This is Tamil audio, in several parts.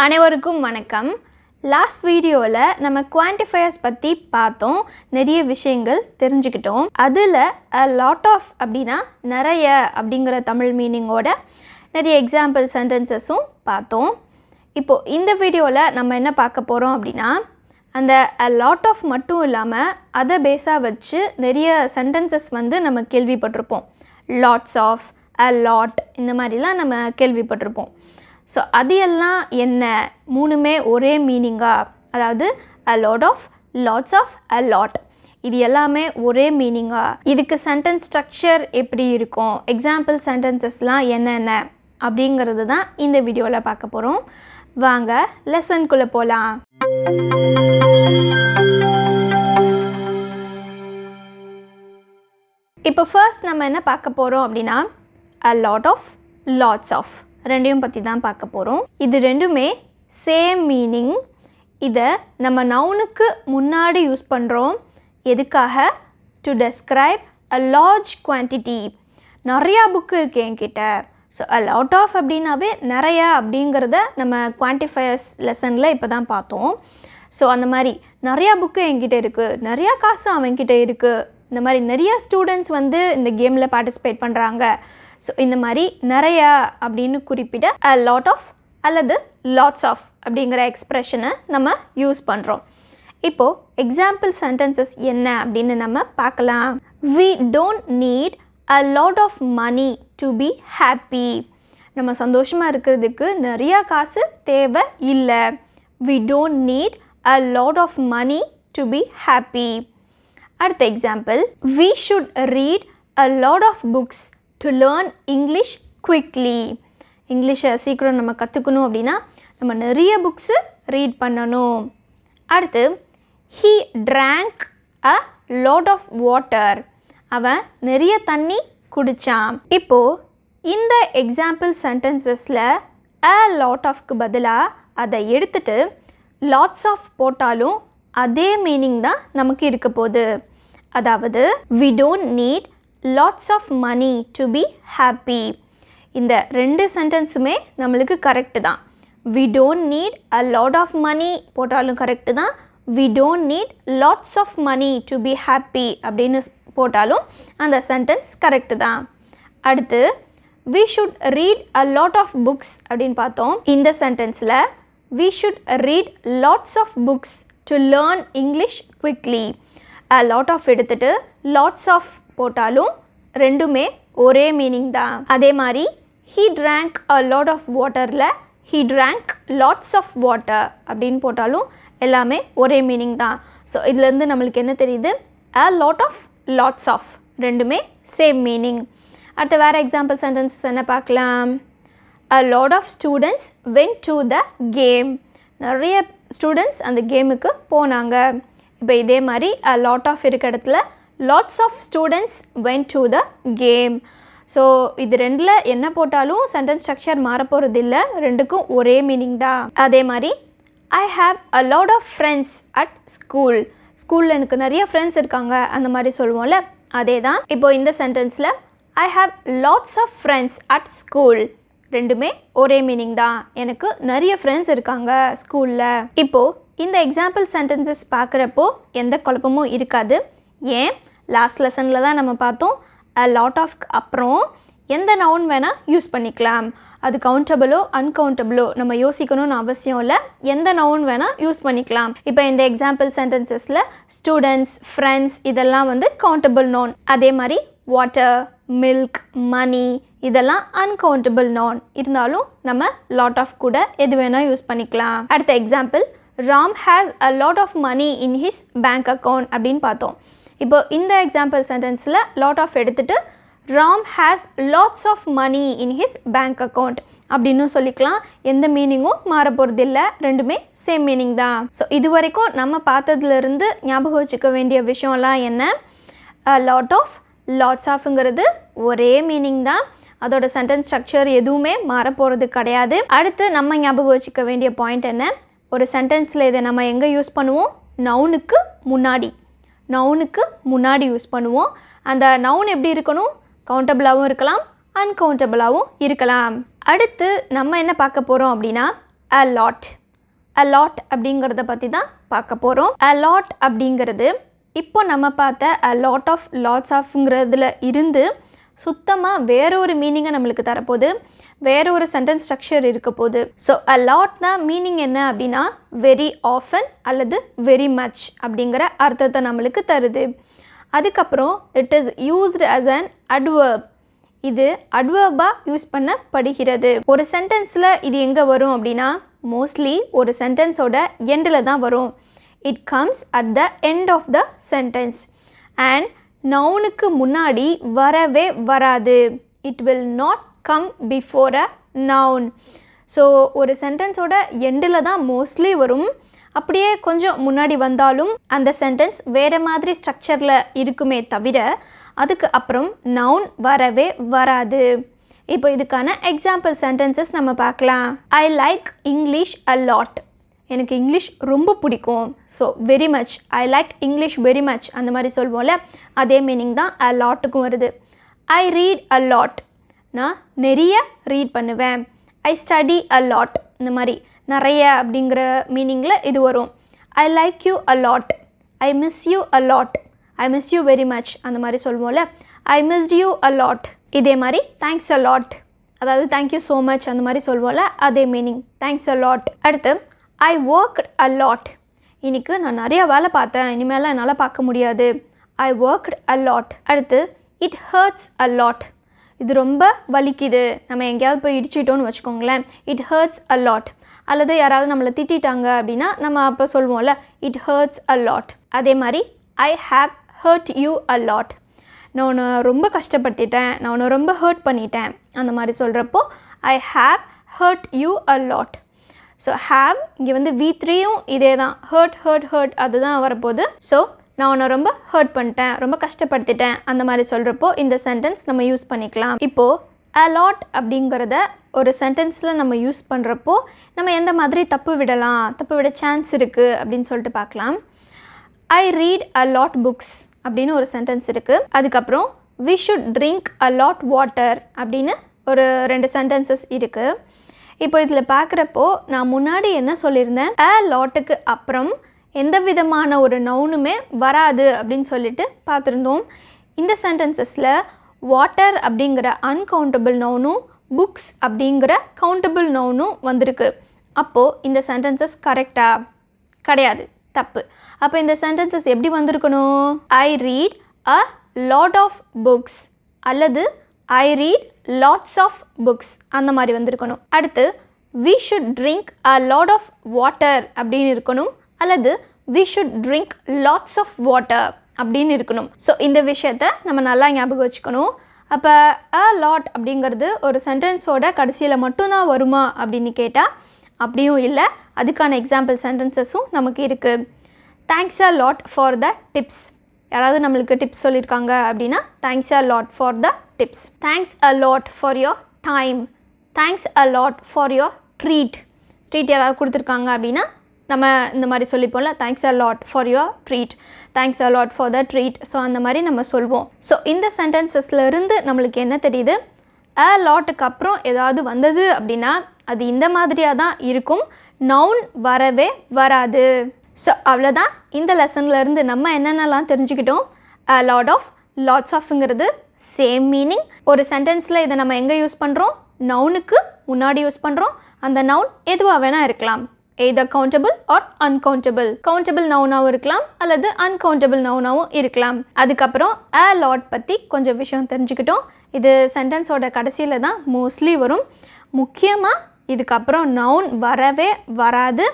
அனைவருக்கும் வணக்கம். லாஸ்ட் வீடியோவில் நம்ம குவான்டிஃபயர்ஸ் பற்றி பார்த்தோம், நிறைய விஷயங்கள் தெரிஞ்சுக்கிட்டோம். அதில் a lot of அப்படின்னா நிறைய அப்படிங்கிற தமிழ் மீனிங்கோட நிறைய எக்ஸாம்பிள் சென்டென்சஸும் பார்த்தோம். இப்போது இந்த வீடியோவில் நம்ம என்ன பார்க்க போகிறோம் அப்படின்னா, அந்த a lot of மட்டும் இல்லாமல் அதை பேஸாக வச்சு நிறைய சென்டென்சஸ் நம்ம கேள்விப்பட்டிருப்போம். லாட்ஸ் ஆஃப், a lot இந்த மாதிரிலாம் நம்ம கேள்விப்பட்டிருப்போம். ஸோ அது எல்லாம் என்ன, மூணுமே ஒரே மீனிங்காக, அதாவது a lot of, lots of, a lot இது எல்லாமே ஒரே மீனிங்காக, இதுக்கு சென்டென்ஸ் ஸ்ட்ரக்சர் எப்படி இருக்கும், எக்ஸாம்பிள் சென்டென்சஸ்லாம் என்னென்ன அப்படிங்கிறது தான் இந்த வீடியோவில் பார்க்க போகிறோம். வாங்க லெசன்குள்ளே போகலாம். இப்போ ஃபர்ஸ்ட் நம்ம என்ன பார்க்க போகிறோம் அப்படின்னா, a lot of, lots of ரெண்டையும் பற்றி தான் பார்க்க போகிறோம். இது ரெண்டுமே சேம் மீனிங். இதை நம்ம நவுனுக்கு முன்னாடி யூஸ் பண்ணுறோம். எதுக்காக? To describe a large quantity. நிறையா புக்கு இருக்கு என்கிட்ட. ஸோ அ லாட் ஆஃப் அப்படின்னாவே நிறையா அப்படிங்கிறத நம்ம குவான்டிஃபயர்ஸ் லெசனில் இப்போ தான் பார்த்தோம். ஸோ அந்த மாதிரி நிறையா புக்கு என்கிட்ட இருக்குது, நிறையா காசு அவன்கிட்ட இருக்குது, இந்த மாதிரி நிறையா ஸ்டூடெண்ட்ஸ் இந்த கேமில் பார்ட்டிசிபேட் பண்ணுறாங்க. ஸோ இந்த மாதிரி நிறையா அப்படின்னு குறிப்பிட a lot of அல்லது lots of அப்படிங்கிற எக்ஸ்ப்ரெஷனை நம்ம யூஸ் பண்ணுறோம். இப்போது எக்ஸாம்பிள் சென்டென்சஸ் என்ன அப்படின்னு நம்ம பார்க்கலாம். We don't need a lot of money to be happy. நம்ம சந்தோஷமாக இருக்கிறதுக்கு நிறையா காசு தேவை இல்லை. We don't need a lot of money to be happy. அடுத்த example, we should read a lot of books to learn English quickly. இங்கிலீஷை சீக்கிரம் நம்ம கற்றுக்கணும் அப்படின்னா நம்ம நிறைய புக்ஸு ரீட் பண்ணணும். அடுத்து, he drank a lot of water. அவன் நிறைய தண்ணி குடித்தான். இப்போது இந்த எக்ஸாம்பிள் சென்டென்சஸில் a lot ofக்கு பதிலாக அதை எடுத்துட்டு lots of போட்டாலும் அதே மீனிங் தான் நமக்கு இருக்க போகுது. அதாவது we don't need lots of money to be happy. இந்த ரெண்டு சென்டென்ஸுமே நம்மளுக்கு கரெக்டு தான். we don't need a lot of money போட்டாலும் கரெக்டு தான். we don't need lots of money to be happy அப்படின்னு போட்டாலும் அந்த சென்டென்ஸ் கரெக்டு தான். அடுத்து, we should read a lot of books அப்படின்னு பார்த்தோம். இந்த சென்டென்ஸில் we should read lots of books to learn English quickly. a lot of எடுத்துட்டு lots of போட்டாலும் ரெண்டுமே ஒரே மீனிங் தான். அதே மாதிரி he drank a lot of waterல he drank lots of water அப்படின்னு போட்டாலும் எல்லாமே ஒரே மீனிங் தான். ஸோ இதுலேருந்து நம்மளுக்கு என்ன தெரியுது? a lot of, lots of ரெண்டுமே சேம் மீனிங். அடுத்த வேறு எக்ஸாம்பிள் சென்டென்சஸ் என்ன பார்க்கலாம். a lot of students went to the game. நிறைய ஸ்டூடெண்ட்ஸ் அந்த கேமுக்கு போனாங்க. இப்போ இதே மாதிரி a lot of இருக்க இடத்துல lots of students went to the game. So இது ரெண்டில் என்ன போட்டாலும் சென்டென்ஸ் ஸ்ட்ரக்சர் மாறப்போகிறது இல்லை, ரெண்டுக்கும் ஒரே மீனிங் தான். அதே மாதிரி I have a lot of friends at school. ஸ்கூலில் எனக்கு நிறைய ஃப்ரெண்ட்ஸ் இருக்காங்க அந்த மாதிரி சொல்லுவோம்ல, அதே தான். இப்போது இந்த சென்டென்ஸில் I have lots of friends at school ரெண்டுமே ஒரே மீனிங் தான். எனக்கு நிறைய ஃப்ரெண்ட்ஸ் இருக்காங்க ஸ்கூலில். இப்போது இந்த எக்ஸாம்பிள் சென்டென்சஸ் பார்க்குறப்போ எந்த குழப்பமும் இருக்காது. ஏன்? லாஸ்ட் லெசனில் தான் நம்ம பார்த்தோம், a lot of அப்புறம் எந்த நவுன் வேணால் யூஸ் பண்ணிக்கலாம். அது கவுண்டபிளோ அன்கவுண்டபிளோ நம்ம யோசிக்கணும்னு அவசியம் இல்லை, எந்த நவுன் வேணால் யூஸ் பண்ணிக்கலாம். இப்போ இந்த எக்ஸாம்பிள் சென்டென்சஸில் ஸ்டூடெண்ட்ஸ், ஃப்ரெண்ட்ஸ் இதெல்லாம் கவுண்டபிள் நவுன். அதே மாதிரி வாட்டர், மில்க், மணி இதெல்லாம் அன்கவுண்டபிள் நவுன். இருந்தாலும் நம்ம லாட் ஆஃப் கூட எது வேணால் யூஸ் பண்ணிக்கலாம். அடுத்த example, Ram has a lot of money in his bank account அப்படின்னு பார்த்தோம். இப்போ இந்த எக்ஸாம்பிள் சென்டென்ஸில் லாட் ஆஃப் எடுத்துகிட்டு Ram has lots of money in his bank account அப்படின்னு சொல்லிக்கலாம். எந்த மீனிங்கும் மாற போகிறது இல்லை, ரெண்டுமே சேம் மீனிங் தான். ஸோ இது வரைக்கும் நம்ம பார்த்ததுலேருந்து ஞாபகம் வச்சுக்க வேண்டிய விஷயம்லாம் என்ன? லாட் ஆஃப், லாட்ஸ் ஆஃப்ங்கிறது ஒரே மீனிங் தான். அதோட சென்டென்ஸ் ஸ்ட்ரக்சர் எதுவுமே மாற போகிறது கிடையாது. அடுத்து நம்ம ஞாபகம் வச்சுக்க வேண்டிய பாயிண்ட் என்ன? ஒரு சென்டென்ஸில் இதை நம்ம எங்கே யூஸ் பண்ணுவோம்? நவுனுக்கு முன்னாடி. நவுனுக்கு முன்னாடி யூஸ் பண்ணுவோம். அந்த நவுன் எப்படி இருக்கணும்? கவுண்டபிளாகவும் இருக்கலாம், அன்கவுண்டபிளாகவும் இருக்கலாம். அடுத்து நம்ம என்ன பார்க்க போகிறோம் அப்படின்னா, a lot அப்படிங்கிறத பற்றி தான் பார்க்க போகிறோம். a lot அப்படிங்கிறது இப்போ நம்ம பார்த்த a lot of lots ofங்கிறதுல இருந்து சுத்தமாக வேற ஒரு மீனிங்கை நம்மளுக்கு தரப்போகுது, வேற ஒரு சென்டென்ஸ் ஸ்ட்ரக்சர் இருக்க போகுது. ஸோ a lotனா மீனிங் என்ன அப்படின்னா வெரி ஆஃபன் அல்லது வெரி மச் அப்படிங்கிற அர்த்தத்தை நம்மளுக்கு தருது. அதுக்கப்புறம் it is used as an adverb. இது அட்வர்பாக யூஸ் பண்ணப்படுகிறது. ஒரு சென்டென்ஸில் இது எங்கே வரும் அப்படின்னா மோஸ்ட்லி ஒரு சென்டென்ஸோட எண்டில் தான் வரும். It comes at the end of the sentence and நவுனுக்கு முன்னாடி வரவே வராது. It will not come before a noun. So ஒரு சென்டென்ஸோட எண்டில் தான் மோஸ்ட்லி வரும். அப்படியே கொஞ்சம் முன்னாடி வந்தாலும் அந்த சென்டென்ஸ் வேறு மாதிரி ஸ்ட்ரக்சரில் இருக்குமே தவிர அதுக்கு அப்புறம் நவுன் வரவே வராது. இப்போ இதுக்கான எக்ஸாம்பிள் சென்டென்சஸ் நம்ம பார்க்கலாம். I like English a lot. எனக்கு இங்கிலீஷ் ரொம்ப பிடிக்கும். So very much, I like English very much அந்த மாதிரி சொல்வோம்ல, அதே மீனிங் தான் அ லாட்டுக்கும் வருது. ஐ ரீட் அ லாட். நான் நிறைய ரீட் பண்ணுவேன். ஐ ஸ்டடி அ லாட். இந்த மாதிரி நிறைய அப்படிங்கிற மீனிங்கில் இது வரும். I like you a lot. I miss you a lot. I miss you very much அந்த மாதிரி சொல்வோம்ல, I missed you a lot. இதே மாதிரி தேங்க்ஸ் அ லாட், அதாவது தேங்க்யூ ஸோ மச் அந்த மாதிரி சொல்வோம்ல, அதே மீனிங் தேங்க்ஸ் அ லாட். அடுத்து ஐ ஒர்க்ட் அ லாட். இன்னைக்கு நான் நிறைய வேலை பார்த்தேன், இனிமேல் என்னால் பார்க்க முடியாது. ஐ ஒர்க்ட் அ லாட். அடுத்து இட் ஹர்ட்ஸ் அ லாட். இது ரொம்ப வலிக்குது, நம்ம எங்கேயாவது போய் இடிச்சிட்டோன்னு வச்சுக்கோங்களேன், இட் ஹர்ட்ஸ் அ லாட். அல்லது யாராவது நம்மளை திட்டாங்க அப்படின்னா நம்ம அப்போ சொல்வோம்ல, இட் ஹர்ட்ஸ் அ லாட். அதே மாதிரி ஐ have hurt you a lot. நான் உன்னை ரொம்ப கஷ்டப்படுத்திட்டேன், நான் உன்னை ரொம்ப ஹர்ட் பண்ணிட்டேன் அந்த மாதிரி சொல்கிறப்போ I have hurt you a lot. So have இங்கே வந்து V3யும் இதே தான், ஹர்ட் ஹர்ட் ஹர்ட் அதுதான் வரப்போகுது. ஸோ நான் உன்னை ரொம்ப ஹர்ட் பண்ணிட்டேன், ரொம்ப கஷ்டப்படுத்திட்டேன் அந்த மாதிரி சொல்கிறப்போ இந்த சென்டென்ஸ் நம்ம யூஸ் பண்ணிக்கலாம். இப்போது a lot அப்படிங்கிறத ஒரு சென்டென்ஸில் நம்ம யூஸ் பண்ணுறப்போ நம்ம எந்த மாதிரி தப்பு விட சான்ஸ் இருக்குது அப்படின்னு சொல்லிட்டு பார்க்கலாம். I read a lot books அப்படின்னு ஒரு சென்டென்ஸ் இருக்குது. அதுக்கப்புறம் we should drink a lot water அப்படின்னு ஒரு 2 சென்டென்சஸ் இருக்குது. இப்போ இதில் பார்க்குறப்போ நான் முன்னாடி என்ன சொல்லியிருந்தேன், அ லாட்டுக்கு அப்புறம் எந்த விதமான ஒரு நவுனுமே வராது அப்படின்னு சொல்லிட்டு பார்த்துருந்தோம். இந்த சென்டென்சஸில் வாட்டர் அப்படிங்கிற அன்கவுண்டபிள் நவுனும் புக்ஸ் அப்படிங்கிற கவுண்டபிள் நவுனும் வந்திருக்கு. அப்போது இந்த சென்டென்சஸ் கரெக்டாக கிடையாது, தப்பு. அப்போ இந்த சென்டென்சஸ் எப்படி வந்திருக்கணும், I read a lot of books அல்லது I read lots of books அந்த மாதிரி வந்திருக்கணும். அடுத்து we should drink a lot of water அப்படின்னு இருக்கணும், அல்லது we should drink lots of water அப்படின்னு இருக்கணும். ஸோ இந்த விஷயத்த நம்ம நல்லா ஞாபகம் வச்சுக்கணும். அப்போ அ லாட் அப்படிங்கிறது ஒரு சென்டென்ஸோட கடைசியில் மட்டும்தான் வருமா அப்படின்னு கேட்டால் அப்படியும் இல்லை, அதுக்கான எக்ஸாம்பிள் சென்டென்சஸும் நமக்கு இருக்குது. Thanks a lot for the tips. யாராவது நம்மளுக்கு டிப்ஸ் சொல்லியிருக்காங்க அப்படின்னா thanks a lot for the tips. Thanks a lot for your time. Thanks a lot for your treat. Treat யாராவது கொடுத்துருக்காங்க அப்படின்னா நம்ம இந்த மாதிரி சொல்லிப்போம்ல, thanks a lot for your treat, thanks a lot for the treat. So அந்த மாதிரி நம்ம சொல்வோம். ஸோ இந்த சென்டென்சஸ்லேருந்து நம்மளுக்கு என்ன தெரியுது, அ லாட்டுக்கு அப்புறம் ஏதாவது வந்தது அப்படின்னா அது இந்த மாதிரியாக தான் இருக்கும், நவுன் வரவே வராது. ஸோ அவ்வளோதான். இந்த லெசன்லேருந்து நம்ம என்னென்னலாம் தெரிஞ்சுக்கிட்டோம், அ லாட் ஆஃப், லாட்ஸ் ஆஃப்ங்கிறது சேம் மீனிங். ஒரு சென்டென்ஸில் இதை நம்ம எங்கே யூஸ் பண்ணுறோம், நவுனுக்கு முன்னாடி யூஸ் பண்ணுறோம். அந்த நவுன் எதுவாக வேணால் இருக்கலாம், either countable or uncountable. countable நவுனாகவும் இருக்கலாம் அல்லது uncountable நவுனாகவும் இருக்கலாம். அதுக்கப்புறம் a lot பற்றி கொஞ்சம் விஷயம் தெரிஞ்சுக்கிட்டோம். இது சென்டென்ஸோட கடைசியில் தான் மோஸ்ட்லி வரும். முக்கியமாக இதுக்கப்புறம் நவுன் வரவே வராது.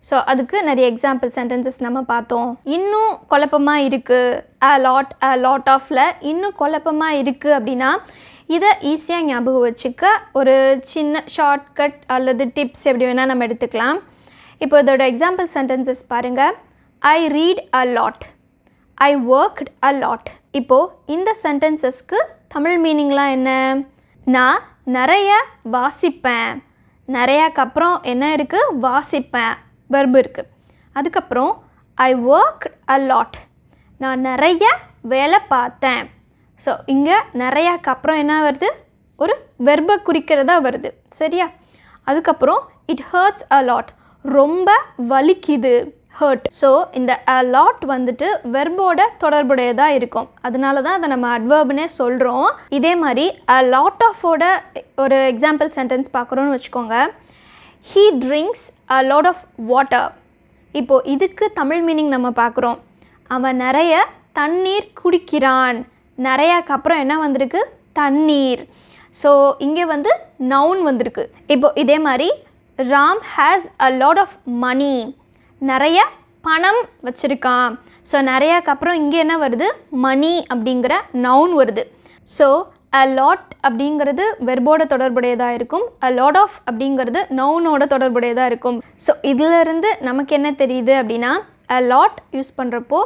ஸோ அதுக்கு நிறைய எக்ஸாம்பிள் சென்டென்சஸ் நம்ம பார்த்தோம். இன்னும் குழப்பமாக இருக்குது, a lot ஆஃபில் இன்னும் குழப்பமாக இருக்குது அப்படின்னா இதை ஈஸியாக ஞாபகம் வச்சுக்க ஒரு சின்ன ஷார்ட்கட் அல்லது டிப்ஸ் எப்படி வேணால் நம்ம எடுத்துக்கலாம். இப்போ இதோட எக்ஸாம்பிள் சென்டென்சஸ் பாருங்கள். ஐ read a lot, I worked a lot. இப்போது இந்த சென்டென்சஸ்க்கு தமிழ் மீனிங்லாம் என்ன, நான் நிறைய வாசிப்பேன். நிறையாக்கு அப்புறம் என்ன இருக்குது, வாசிப்பேன், வெர்பு இருக்குது. அதுக்கப்புறம் ஐ ஒர்க்ட் அ லாட், நான் நிறைய வேலை பார்த்தேன். ஸோ இங்கே நிறையாக்கு அப்புறம் என்ன வருது, ஒரு வெர்பை குறிக்கிறதா வருது, சரியா. அதுக்கப்புறம் இட் ஹர்ட்ஸ் அ லாட். ரொம்ப வலிக்குது, ஹர்ட். ஸோ இந்த அ லாட் வந்துட்டு வெர்போட தொடர்புடையதாக இருக்கும். அதனால தான் அதை நம்ம அட்வர்ப்னே சொல்கிறோம். இதே மாதிரி அ லாட் ஆஃபோட ஒரு எக்ஸாம்பிள் சென்டென்ஸ் பார்க்குறோன்னு வச்சுக்கோங்க. He drinks a lot of water. இப்போது இதுக்கு தமிழ் மீனிங் நம்ம பார்க்குறோம். அவன் நிறைய தண்ணீர் குடிக்கிறான். நிறையாக்கு அப்புறம் என்ன வந்திருக்கு? தண்ணீர். ஸோ இங்கே வந்து நவுன் வந்திருக்கு. இப்போது இதே மாதிரி Ram has a lot of money. நிறைய பணம் வச்சுருக்கான். ஸோ நிறையாக்கு அப்புறம் இங்கே என்ன வருது? மணி அப்படிங்கிற நவுன் வருது. ஸோ அ லாட் அப்படிங்கிறது வெர்போட தொடர்புடையதாக இருக்கும். அ லாட் ஆஃப் அப்படிங்கிறது நவுனோட தொடர்புடையதாக இருக்கும். ஸோ இதிலிருந்து நமக்கு என்ன தெரியுது அப்படின்னா, அ லாட் யூஸ் பண்ணுறப்போ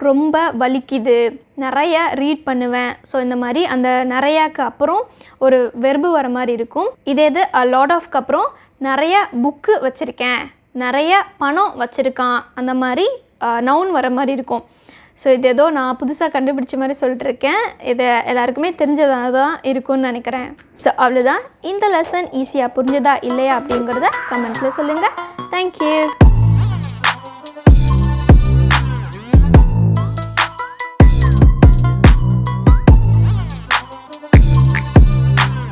ரொம்ப வலிக்குது, நிறைய ரீட் பண்ணுவேன். ஸோ இந்த மாதிரி அந்த நிறையாக்கு அப்புறம் ஒரு வெர்பு வர மாதிரி இருக்கும். இதே இது அ லாட் ஆஃப்க்கு அப்புறம் நிறைய புக்கு வச்சுருக்கேன், நிறைய பணம் வச்சுருக்கான், அந்த மாதிரி நவுன் வர மாதிரி இருக்கும். ஸோ இது ஏதோ நான் புதுசாக கண்டுபிடிச்ச மாதிரி சொல்லிட்டுருக்கேன். இது எல்லாருக்குமே தெரிஞ்சதாக தான் இருக்கும்னு நினைக்கிறேன். ஸோ அவ்வளோதான். இந்த லெசன் ஈஸியாக புரிஞ்சதா இல்லையா அப்படிங்கிறத கமெண்ட்டில் சொல்லுங்கள். தேங்க்யூ.